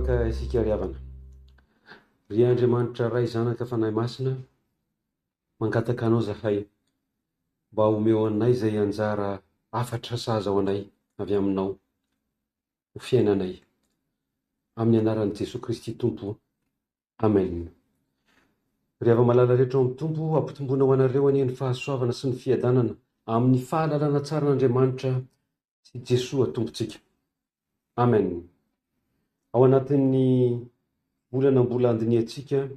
Afaka isika ry havana. Ry Andriamanitra ray zanaka fanahy masina, mangataka anao zahay mba omeo anay zay anjara afatra saza ao anay avy aminao ho fiainanay. Amin'ny anaran'i Jesosy Kristy Tompo. Amen. Ry hava-malala rehetra ao amin'ny Tompo, ampitomboina ho anareo any ny fahasoavana sy ny fiadanana amin'ny fahalalana tsara n'Andriamanitra sy Jesosy Tompontsika. Amen. Ao anatin'ny volana mbola andiniantsika,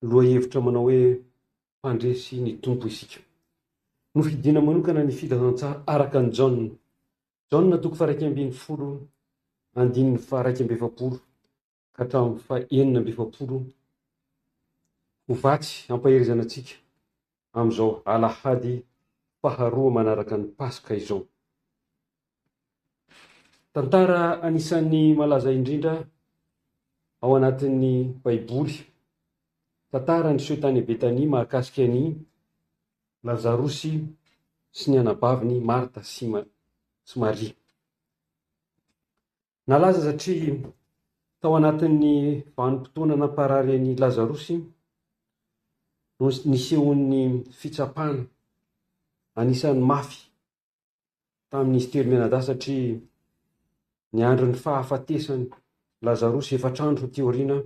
lohahevitra manao hoe mpandresy ny tompo isika. Nofidina manokana ny filazantsara araka ny Jaona. Jaona toko faha 2 andininy faha 2 ka hatramin'ny faha 4 ho vatsy hampaherizana antsika amin'izao alahady faharoa manaraka ny Pasika izao. Tantara anisan'ny malaza indrindra ao anatin'ny Baiboly. Tantara niseho tany Betania mahakasika ny Lazarosy sy ny anabaviny Marta sy Maria. Nalaza satria tao anatin'ny vanim-potoana namparary an'i Lazarosy no nisehon'ny fitsapana anisan'ny mafy tamin'ny izy tery mianadahy satria ny andro ny fahafatesany Lazarosy 4 andro teo aoriana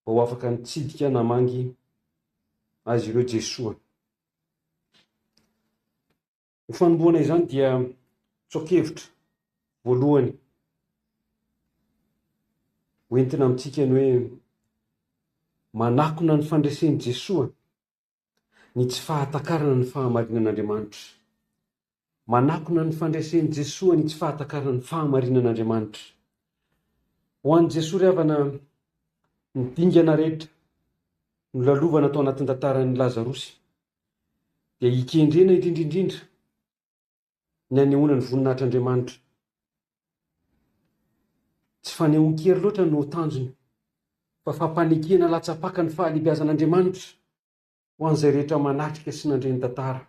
ho afaka nitsidika namangy azy ireo Jesosy. Ny fanomboana izany dia tsokevitra voalohany hoentina amintsika ny hoe manakona ny fandresen'i Jesosy ny tsy fahatakarana ny fahamarinan'Andriamanitra. Manakona ny fandresen'i Jesosy ny tsy fahatakarana ny fahamarinan'Andriamanitra. Ho an'i Jesosy ry havana, ny dingana rehetra nolalovana tao anatin'ny tantaran'ny Lazarosy dia ikendrena indrindrindrindra ny anehoana ny voninahitr'Andriamanitra. Tsy fanehoan-kery loatra no tanjony, fa fampanekena latsapaka ny fahalehibiazan'Andriamanitra ho an'izay rehetra manatrika sy nandre ny tantara.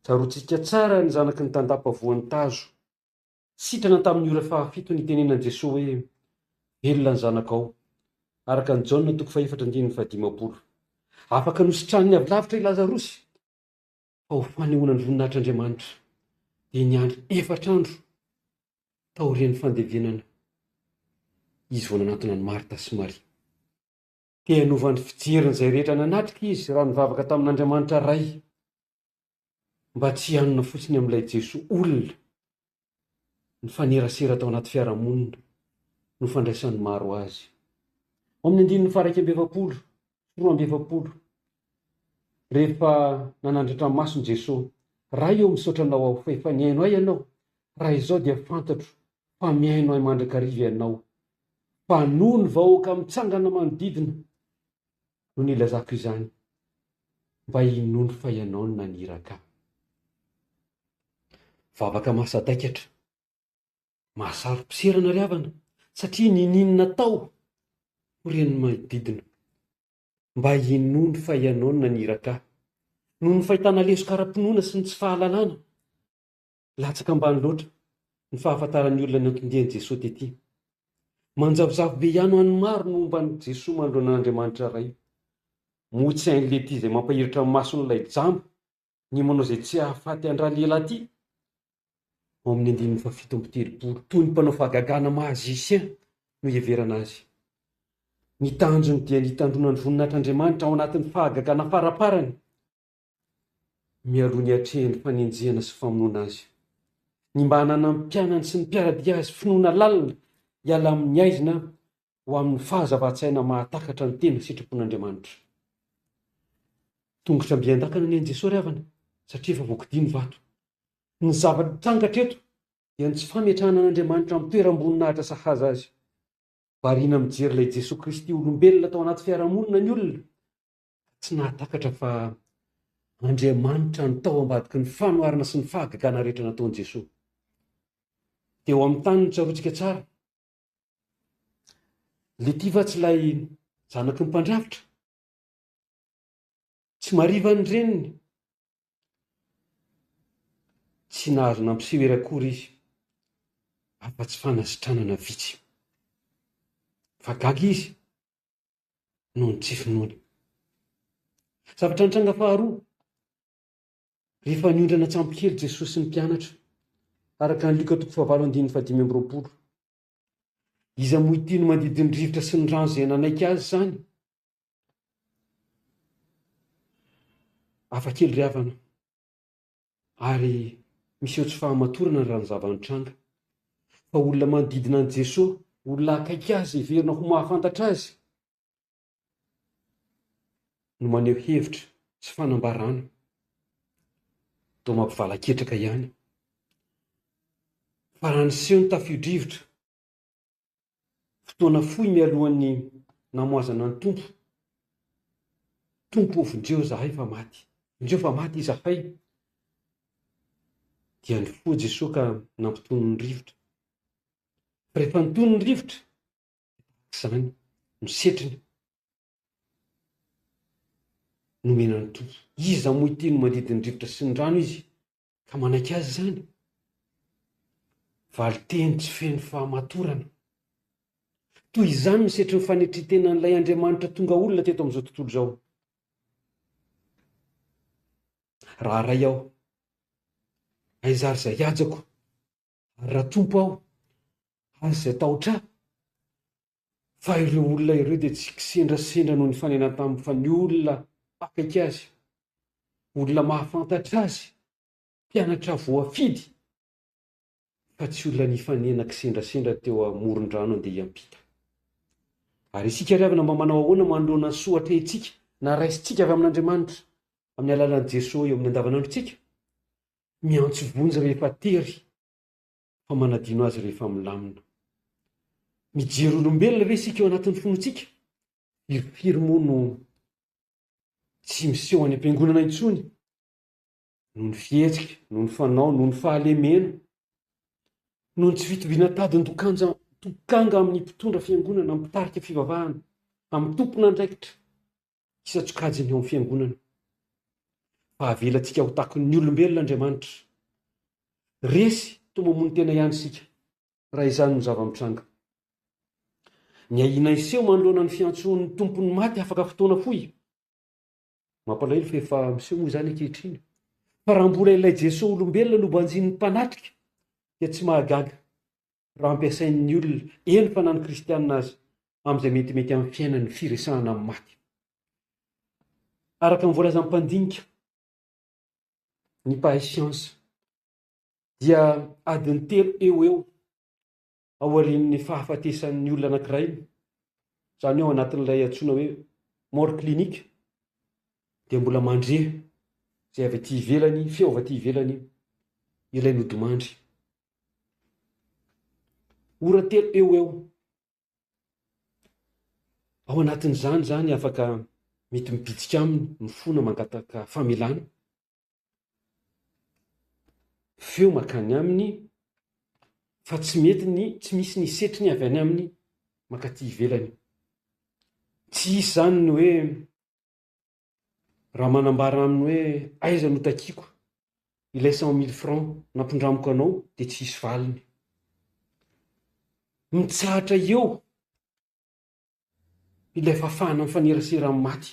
Tsaroantsika tsara ny zanaky ny tandapa-voan'ny tazo. Sitrana tamin'ny ora faha-7 ny tenenan'i Jesosy hoe velona ny zanakao, araka ny Jaona toko faha 4:15. Afaka nositraniny avy lavitra i Lazarosy, fa ho fanehoana ny voninahitr'Andriamanitra dia niandry 4 andro taorian'ny fandevenana izy vao nanantona ny Marta sy Maria. Te hanovan'ny fijeriny izay rehetra nanatrika izy raha nivavaka tamin'Andriamanitra ray, mba tsy hanona fotsiny amin'ilay Jesosy olona ny fanerasera tao anaty fiarahamonina no fandraisan'ny maro azy. Amin'ny andininy faha 12 rehefa nanandratra ny masony Jesosy, raha eo misaotra anao aho fa efa niaino ahy ianao, raha izao dia fantatro fa miaino ahy mandrakariva ianao, fa noho ny vahoaka mitsangana manodidina no nilazako izany, mba hinony fa ianao no naniraka. Vavaka mahasadaikatra, mahasaro-piserana ry havana, satria ninona tao ho ren'ny manodidina, mba hinony fa ianao no naniraka. Noho ny fahitana lesoka ara-pinoana sy ny tsy fahalalana, latsaka ambany loatra ny fahafantaran'ny olona ny antondian'i Jesosy tety. Manjavozavo be ihany ho an'ny maro no momban'i Jesosy manoloana n'Andriamanitra ray. Motsy ain'le ty izay mampahiritra ny mason'ilay jambo, ny manao izay tsy hahafaty andra-lela ty. Ao amin'ny andininy faha 7 toy ny mpanao fahagagana mahazisy no heverana azy. Ny tanjony dia nitandrona ny voninahitr'Andriamanitra ao anatin'ny fahagagana faraparany, mialoha ny hatrehan'ny fanenjehana sy famonoana azy. Ny mba hanana ny mpianany sy ny mpiaradia azy finoana lalina hiala amin'ny aizina ho amin'ny fahazava-tsaina mahatakatra ny tena sitrapon'Andriamanitra. Tongotra mbian-dakana ny an'i Jesosy ry havana, satria efa voakidia ny vato. Ny zavatra trangatra eto dia ny tsy fametrahana an'Andriamanitra amin'ny toeram-boninahitra sahaza azy. Variana mijery ilay Jesosy Kristy olombelona tao anaty fiarahamonina ny olona, tsy nahatakatra fa Andriamanitra ny tao ambadiky ny fanoharana sy ny fahagagana rehetra nataon'i Jesosy. Teo amin'ny tany ny tsaroantsika tsara. Letiva tsy ilay zanaky ny mpandrafitra, tsy mariva ny reniny, tsy nahazo nampiseho ery akory izy, afa-tsy fanasitranana vitsy. fa gaga izy noho ny tsy finoany. Zavatra nitranga faharoa, rehefa niondrana tsampokely Jesosy sy ny mpianatra araka ny Luka 7:5-20. Iza moa ity no mandidiny rivotra sy ny rano izay nanaiky azy zany? Hafakely ry havana, ary miseho tsy fahamatorana ny raha zava-nitranga. Fa olona manodidina an' Jesosy, olona akaiky azy heverina ho mahafantatra azy, no maneho hevitra sy fanambarana toa mampivala-ketraka ihany. Fa raha niseho ny tafio-drivotra fotoana fohy mialohan'ny namoazana ny Tompo, Tompo ovindreo zahay fa maty, indreo fa maty izahay, dia nifoha Jesosy ka nampitony ny rivotra. Rehefa nitony ny rivotra izany misetriny nomena ny Tompo. Iza moa ity no mandidiny rivotra sy ny rano izy ka manaiky azy zany? Valiteny tsy feno fahamatorana. Toy izany misetry ny fanetrintenan'ilay Andriamanitra tonga olona teto amin'izao tontolo izao. Raha ray aho, aizary izay ajako, ary raha Tompo aho, azy izay tahotra ahy. Fa ireo olona ireo dia tsy kisendrasendra noho ny fanenany taminy, fa ny olona akaiky azy, olona mahafantatra azy, mpianatra voafidy, fa tsy olona nifanena kisendrasendra teo amoron-drano andeha hiampita. Ary isika ry havana mba manao ahoana manoloana ny sohatra itsika na raisintsika avy amin'Andriamanitra amin'ny alalan'i Jesosy eo amin'ny andavanandrontsika? Miantso vonjy rehefa tery, fa manadino azy rehefa milamina. Mijery olombelona ve isika eo anatin'ny fonontsika? Firifiry moa no tsy miseho any am-piangonana intsony, noho ny fihetsika, noho ny fanao, noho ny fahalemena, noho ny tsy fitoviana tadiny tokanga amin'ny mpitondra fiangonana, amin'ny mpitarika fivavahana, amin'ny tompona andraikitra isatsokajiny eo amin'ny fiangonana. Fa avelantsika ho tahaka ny olombelona Andriamanitra. Resy toa mamono tena ihany isika, raha izany no zava-mitranga. Ny ahiana iseho manoloana ny fiantsoan'ny tompony maty afaka fotoana fohy. Mampalahelo fa efa miseho moa izany ankehitriny. Fa raha mbola ilay Jesosy olombelona no banjin'ny mpanatrika dia tsy mahagaga raha ampiasain'ny olona, eny fa na ny kristianina azy, amin'izay metimety amin'ny fiainany firesahana amin'ny maty. Araka ny voalazan'ny mpandinika ny mpahay siansa dia adiny 3 eo aorian'ny fahafatesan'ny olona anankiray, izany ao anatin'ilay antsoina hoe mort clinique, dia mbola mandre izay avy aty ivelany, feo avy aty ivelany ilay nodimandry. Ora 3 eo ao anatin'izany zany afaka mety mibitsika aminy, mifona mangataka famelana. Feo makany aminy, fa tsy misy ny setriny avy any aminy makaty ivelany. Tsy isy zany ny hoe raha manambara aminy hoe aiza no takiako ilay 100 000 francs nampindramiko anao, dia tsy hisy valiny. Mitsahatra eo ilay fafana mifanerasera amin'ny maty.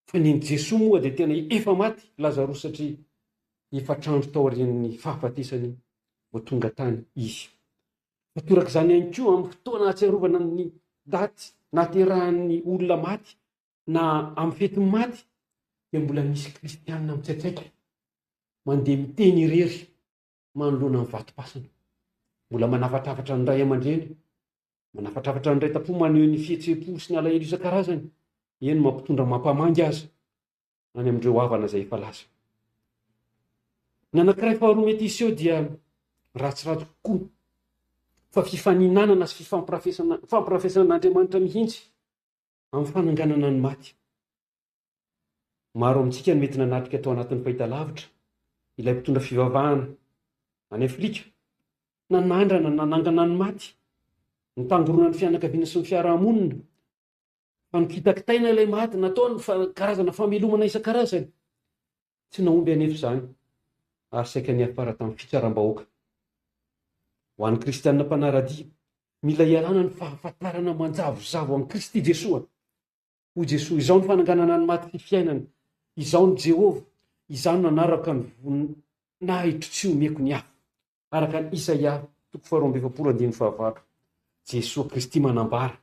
Fa ny Jesosy moa dia tena efa maty Lazarosy, satria efa trandro tao aorian'ny fahafatesany vao tonga tany izy. Fatoraka izany ihany koa amin'ny fotoana ahatsiarovana ny daty naterahan'ny olona maty na amin'ny fetin'ny maty, dia mbola misy kristianina mitsaitsaika mandeha miteny irery manoloana ny vatom-pasina. Mbola manafatrafatra ny ray aman-dreny, manafatrafatra ny ray tampo, maneho ny fihetseham-po sy ny alahelo isan-karazany, eny mampitondra mampamangy azy any amin'ireo havana izay efa lasa. Ny anankiray faharoa mety iseho dia ratsiratsy kokoa, fa fifaninanana sy famparafesan'Andriamanitra mihitsy amin'ny fananganana ny maty. Maro amintsika no mety nanatrika tao anatin'ny fahitalavitra ilay mpitondra fivavahana any Afrika, nanandrana nanangana ny maty, nitangorona ny fianakaviana sy ny fiarahamonina, fa nikitakitaina ilay maty, nataony karazana famelomana isan-karazany. Tsy naomby anefa izany, ary saika niafara tamin'ny fitsaram-bahoaka. Ho an'ny kristianina mpanaradia mila ialana ny fahafantarana manjavozavo amin'ny Kristy Jesoa. Hoy Jesoa, izao ny fananganana ny maty ty fiainana, izao ny Jehova, izao no nanaraka ny voninahitro tsy omeko ny hafa. Araka ny Isaia 2:25. Jesoa Kristy manambara,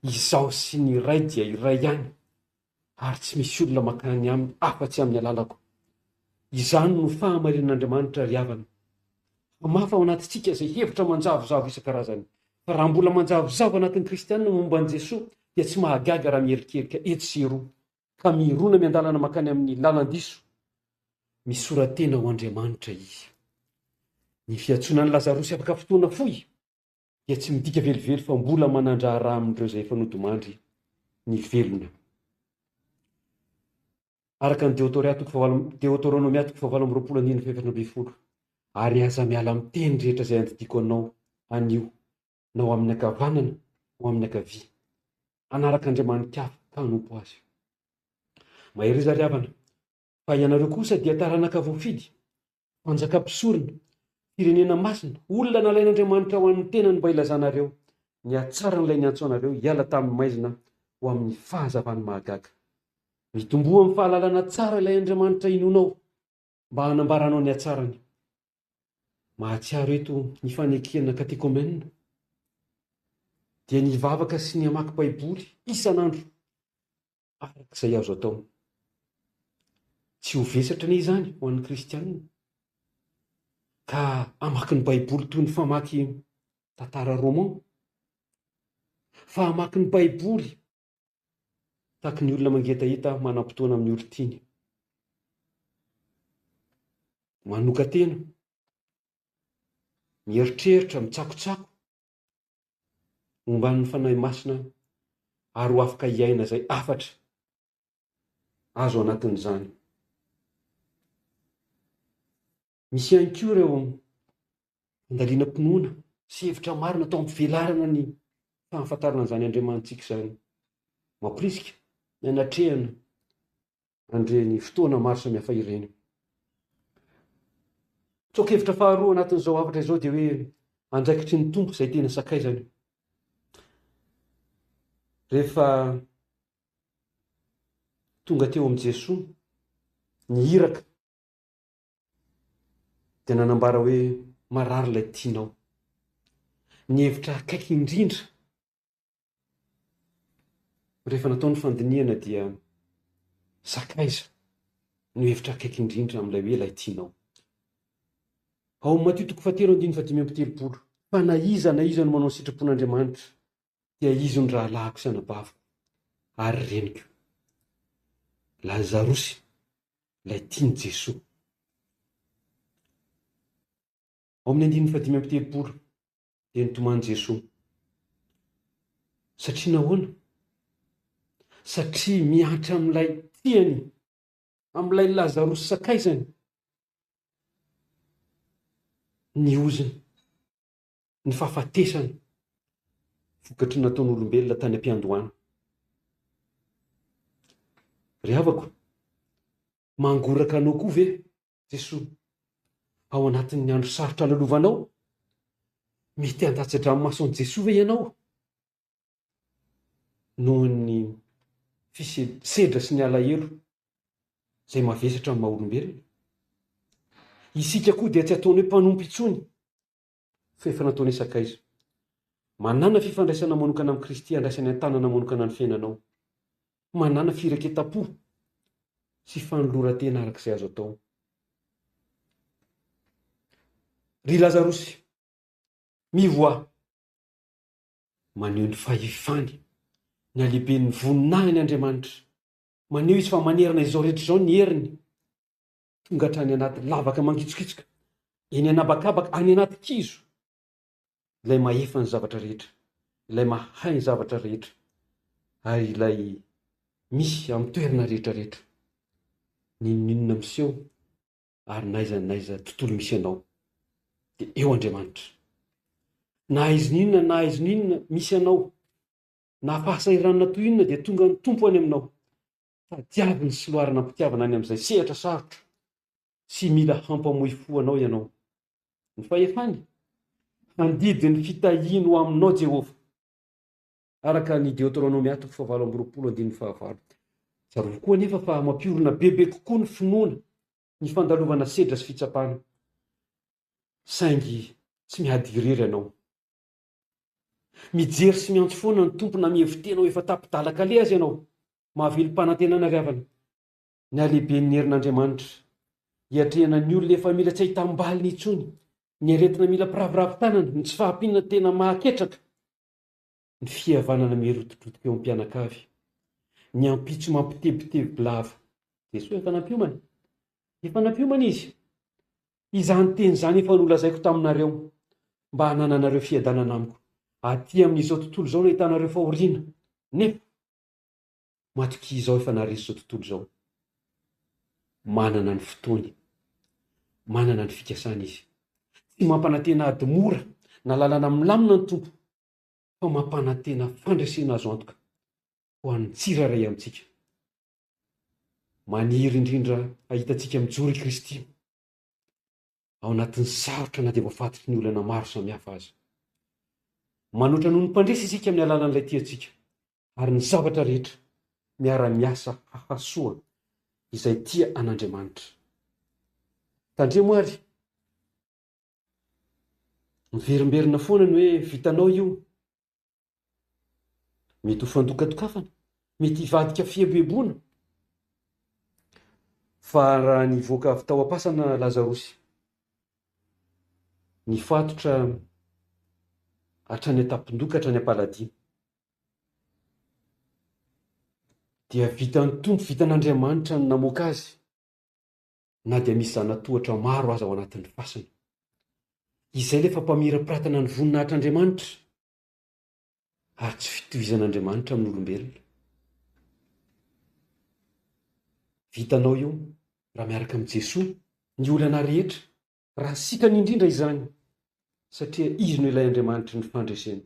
izao sy ny iray dia iray ihany, ary tsy misy olona makany aminy afa-tsy amin'ny alalako. Izany no fahamarinan'Andriamanitra ry havana. Mamafa ao anatintsika izay hevitra manjavozavo isan-karazany. Fa raha mbola manjavozavo anatin'ny kristianina momba an'i Jesoa dia tsy mahagaga raha mierikerika eto sy eroa ka mirona miandalana makany amin'ny lalan-diso. Misoratena ho Andriamanitra izy. Ny fiantsonan'ny Lazarosy afaka fotoana fohy dia tsy midika velively fa mbola manandraha raha amin'ireo izay efa nodomandry ny velona. Araka ny Deutéronomia 20:20. Ary aza miala amin'ny teny rehetra izay andidiko anao anio, na ho amin'ny ankavanana ho amin'ny ankavia, anaraka Andriamanitra hafa ka hanompo azy. Mahery ry havana, fa ianareo kosa dia taranaka voafidy, fanjakam-pisorona, firenena masina, olona nalain'Andriamanitra ho an'ny tenany mba ilazanareo ny hatsarany ilay niantso anareo hiala tamin'ny maizina ho amin'ny fahazavany mahagaga. Mitomboa amin'ny fahalalana tsara ilay Andriamanitra inonao mba hanambaranao ny hatsarany. Mahatsiaro eto ny fanekena katekomena dia ny vavaka sy ny hamaky baiboly isan'andro arak'izay azo atao. Tsy ho vesatra ne izany ho an'ny kristianina ka hamaky ny baiboly toy ny famaky tantara roman, fa hamaky ny baiboly tahaka ny olona mangetaheta manam-potoana amin'ny olon-tiany. Manoka tena, mieritreritra, mitsakotsako momba ny fanahy masina ary ho afaka hiaina izay afatra azo anatin'izany. Misy ihany koa ireo fandaliana-pinoana sy hevitra marina atao ampivelarana ny fahafantarana an'izany Andriamanitsika izany. Mamporisika, mianatrehana andre ny fotoana maro samihafa ireny. Tsoaka-hevitra faharoa anatin'izao hafatra izao dia hoe andraikitry ny tompo izay tena sakaizany. Rehefa tonga teo amin'i Jesoa ny iraka dia nanambara hoe marary ilay tianao. Ny hevitra akaiky indrindra rehefa natao ny fandiniana dia sakaiza no hevitra akaiky indrindra amin'ilay hoe ilay tianao. Ao amin'ny Matio 7:5-7. Fa na iza no manao ny sitrapon'Andriamanitra dia izy ny rahalahiko sy anabaviko ary reniko. Lazarosy, ilay tiany Jesoa. Ao amin'ny 5:7 dia nitomany Jesoa. Satria nahoana? Satria miatra amin'ilay tiany, amin'ilay Lazarosy sakaizany, ny oziny, ny fahafatesany, vokatry ny nataon'olombelona tany am-piandohana. Ry havako, mangoraka anao koa ve Jesoa ao anatin'ny andro sarotra lalovanao? Mety handatsa-drano maso Jesoa ve ianao? Noho ny sedra sy ny alahelo izay mavesatra amin'ny maha-olombelona. Isika koa dia tsy ataony hoe mpanompo intsony, fa efa nataony sakaiza. Manana fifandraisana manokana amin'ny Kristy andraisany an-tanana manokana ny fiainanao. Manana fireketam-po sy fanoloran-tena arak'izay azo atao. Ry Lazarosy, mivoa, maneho ny fahefany, ny halehiben'ny voninahiny maneho izy fa manerana izao rehetra izao ny heriny, tonga hatrany anaty lavaka mangitsikitsika, eny anabakabaka, any anaty kizo, ilay mahefa ny zavatra rehetra, ilay mahay ny zavatra rehetra, ary ilay misy amin'ny toerana rehetra rehetra, ninonina miseho ary naiza tontolo misy ianao dia eo Andriamanitra. Na izy ninona misy ianao, na fahasahiranana toy inona dia tonga ny tompo any aminao. Tadiaviny sy loharana ampitiavana any amin'izay sehatra sarotra, sy mila hampamoy fo anao ianao. Ny fahefany handidiny fitahino aminao Jehova. Araka ny Deutéronomia 7:25. Zareo koa nefa fa mampiorina bebe kokoa ny finoana, ny fandalovana sedra sy fitsapana. Saingy tsy miady irery ianao. Mijery sy miantso foana ny tompo na mihevitenao efa tapidalaka le azy ianao. Mahavelo mpanantenana ry havana. Ny alehibe ny herin'Andriamanitra, hiatrehana ny olona efa mila tsy ahitam-baliny intsony, ny aretina mila mpiravoravo-tanana, ny tsy fahampiana tena mahaketraka, ny fihavanana miherototrotoka eo am-pianakavy, ny ampitso mampitebiteby lava. Jesosy efa nampiomana izy. Izany teny izany efa nolazaiko taminareo mba hanananareo fiadanana amiko. Aty amin'izao tontolo izao no ahitanareo fahoriana. Nefa matoky izao efa naharesy izao tontolo izao. Manana ny fotoany, manana ny fikasana izy. Tsy mampanantena ady mora na lalana milamina ny tompo, fa mampanantena fandresena azo antoka ho an'ny tsiraray amintsika. Maniry indrindra ahitantsika mijoro i Kristy ao anatin'ny sarotra na dia voafatotry ny olana maro samihafa azy. Manoatra noho ny mpandresy isika amin'ny alalan'ilay tiantsika, ary ny zavatra rehetra miara-miasa hahasoa izay tia an'Andriamanitra. Tandremo ary, miverimberina foana ny hoe vitanao io. Mety ho fandokatokafana, mety hivadika fiebebona. Fa raha nivoaka avy tao am-pasana Lazarosy, nifatotra hatrany an-tampon-doka hatrany am-paladiana, dia vitan'ny tompo, vitan'Andriamanitra ny namoaka azy, na dia misy zanatohatra maro aza ao anatin'ny fasana. Izay le fampamira-piratana ny voninahitr'Andriamanitra, ary tsy fitovizan'Andriamanitra amin'ny olombelona. Vitanao io raha miaraka amin'ny Jesosy, ny olana rehetra, raha sikany indrindra izany, satria izy no ilay Andriamanitra ny fandreseny.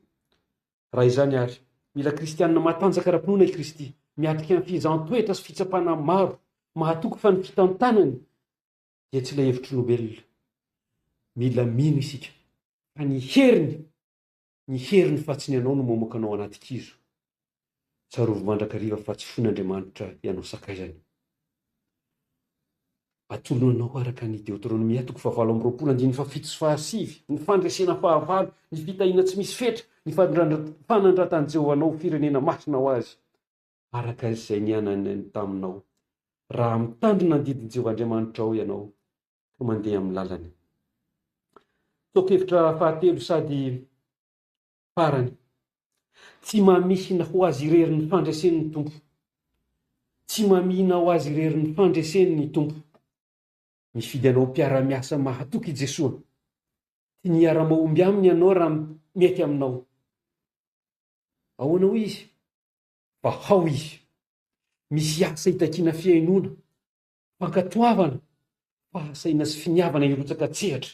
Raha izany ary, mila kristianina matanjaka ara-pinoana i Kristy, miatrika amin'ny fizahan-toetra sy fitsapana maro, mahatoky fa ny fitantanany dia tsy ilay hevitry n'olombelona. Mila mino isika fa ny heriny fa tsy ny anao no mamoaka anao anaty kizo. Tsarovo mandrakariva fa tsy fon'Andriamanitra ianao sakaizany. Atolonanao araka ny Deutéronomia 7:27, ny fandresena fahavalo, ny fitahiana tsy misy fetra, ny fanandratan'i Jehovah anao firenena masina ho azy, araka izay nianany taminao. Raha mitandrina ny didin'i Jehovah Andriamanitra ao ianao ka mandeha amin'ny lalany. Toko-hevitra fahatelo sady farany, tsy mamihina ho azy irery ny fandresen'ny tompo. Tsy mamihina ho azy irery ny fandresen'ny tompo. Mifidy anao mpiara-miasa mahatoky i Jesosy, ty niara-mahomby aminy ianao raha mety aminao. Ahoana hoy izy? Fa hao izy, misy asa hitakiana fiainoana, fankatoavana, fahasaina sy finiavana hirotsaka tsehatra.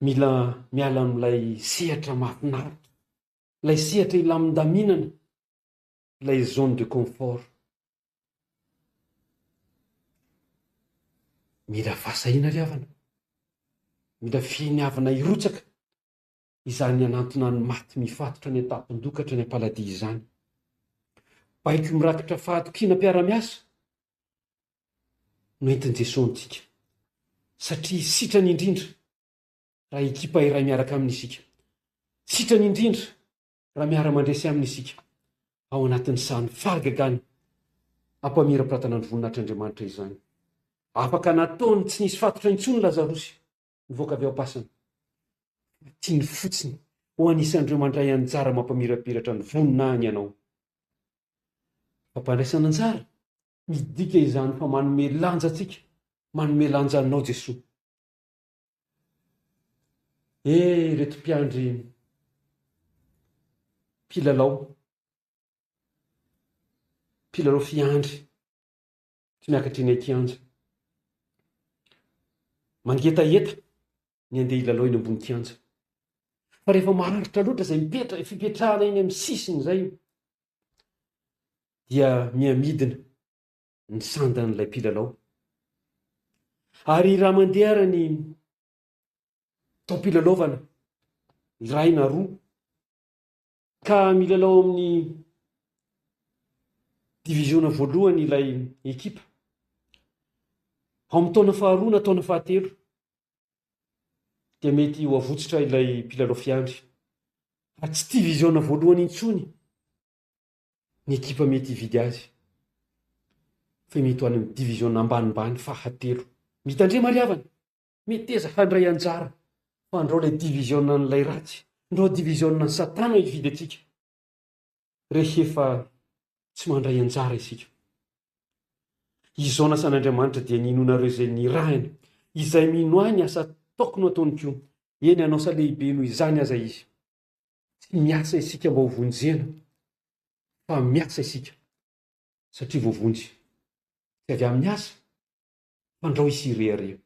Mila miala amin'ilay sehatra mahafinaritra, ilay sehatra ilamin-daminana, ilay zone de confort. Mila fahasahiana ry havana, mila finiavana hirotsaka, izany anantona ny maty mifatotra ny an-tampon-dokatra ny am-paladia izany. Baiko mirakitra fahatokiana mpiara-miasa no entin'i Jesosy antsika, satria sitrany indrindra raha ekipa iray miaraka aminy isika, sitrany indrindra raha miara-mandresy aminy isika, ao anatin'ny sany fahagagana ampamira-piratana ny voninahitr'Andriamanitra izany. Afaka nataony tsy nisy fatotra intsony Lazarosy nivoaka avy ao am-pasana, tiany fotsiny ho anisan'ireo mandray anjara mampamirapiratra ny voninahiny ianao. Fampandraisana anjara midika izany fa manome lanja antsika, manome lanja anao Jesosy. Reto mpiandry mpilalao fiandry tsy miakatry ny kianja, mangetaeta ny andeha hilalao eny ambony kianja. Fa rehefa maharitra loatra izay fipetrahana eny amin'ny sisiny izay, dia miamidina ny sandan'ilay mpilalao. Ary raha mandeha ara ny tao-pilalaovana iray na roa ka milalao amin'ny divisiona voalohany ilay ekipa. Ao amin'ny taona faharoa na taona fahatelo dia mety ho avotsitra ilay mpilalao fiandry. Fa tsy divisiona voalohany intsony ny ekipa mety hividy azy. Fa mety ho any amin'ny divisiona ambanimbany fahatelo. Mitandre mariavana, meteza handray anjara. Fa andreo ilay divisiona n'ilay ratsy, ndreo divisiona ny satana hividy antsika. Rehefa tsy mandray anjara isika. Izao nasan'Andriamanitra dia ninonareo izay nirahina, izay mino ahy ny asa ataoko no ataony koa. Eny anao sa lehibe noho izany aza izy. Tsy miasa isika mba ho vonjena, fa miasa isika satria voavonjy. Tsy avy amin'ny asa, fa andao isirearea.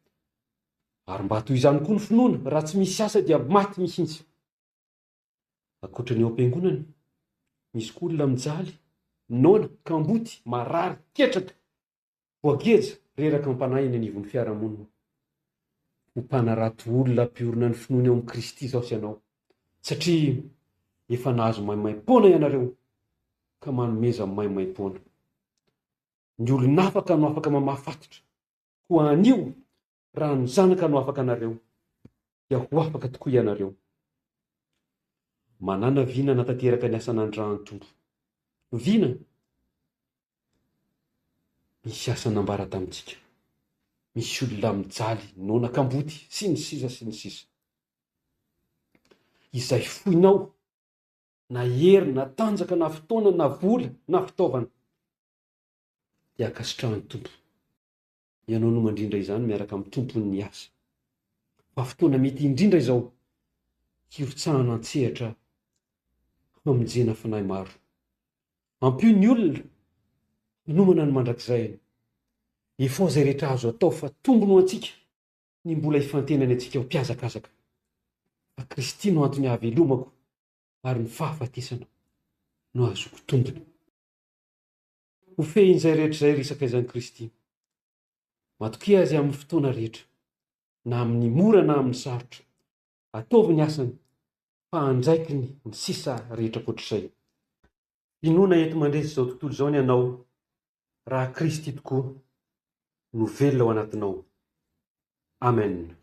Ary mba toy izany koa ny finoana, raha tsy misy asa dia maty mihitsy. Ankoatra ny eo am-piangonana, misy koa olona mijaly, nona, kamboty, marary, ketraka, voageja, reraka ampanahy eny anivon'ny fiarahamonina. Ho mpanarato olona ampiorina ny finoana eo amin'ny Kristy izao sy ianao. Satria efa nahazo maimaim-poana ianareo ka manomeza maimaim-poana. Ny olona afaka no afaka mamafatotra. Ho anio raha ny zanaka no afaka anareo, dia ho afaka tokoa ianareo. Manana vina natateraka ny asan'Andriamanitra Tompo. Vina misy asa nambara tamintsika. Misy olona mijaly, nona, kamboty, sy ny sisa sy ny sisa. Izay foinao, na hery, na tanjaka, na fotoana, na vola, na fitaovana, dia ankasitrahan'ny Tompo. Ianao no mandrindra izany miaraka amin'ny tompony ny asa. Fa fotoana mety indrindra izao, hirotsahana an-tsehatra hamonjena fanahy maro. Ampio ny olona nomana ny mandrakizay. Efa izay rehetra azo atao fa tombono ho antsika ny mbola hifantenany antsika ho mpiazakazaka. Fa Kristy no antony hahavelomako ary ny fahafatesana no azoko tombony. Ho fehin'izay rehetra izay resaka izany Kristy. Matokia azy amin'ny fotoana rehetra, na amin'ny mora na amin'ny sarotra. Ataovy ny asany, fa andraikiny ny sisa rehetra koatr'izay. Finoana eto mandresy izao tontolo izao ny ianao, raha Kristy tokoa no velona ao anatinao. Amen.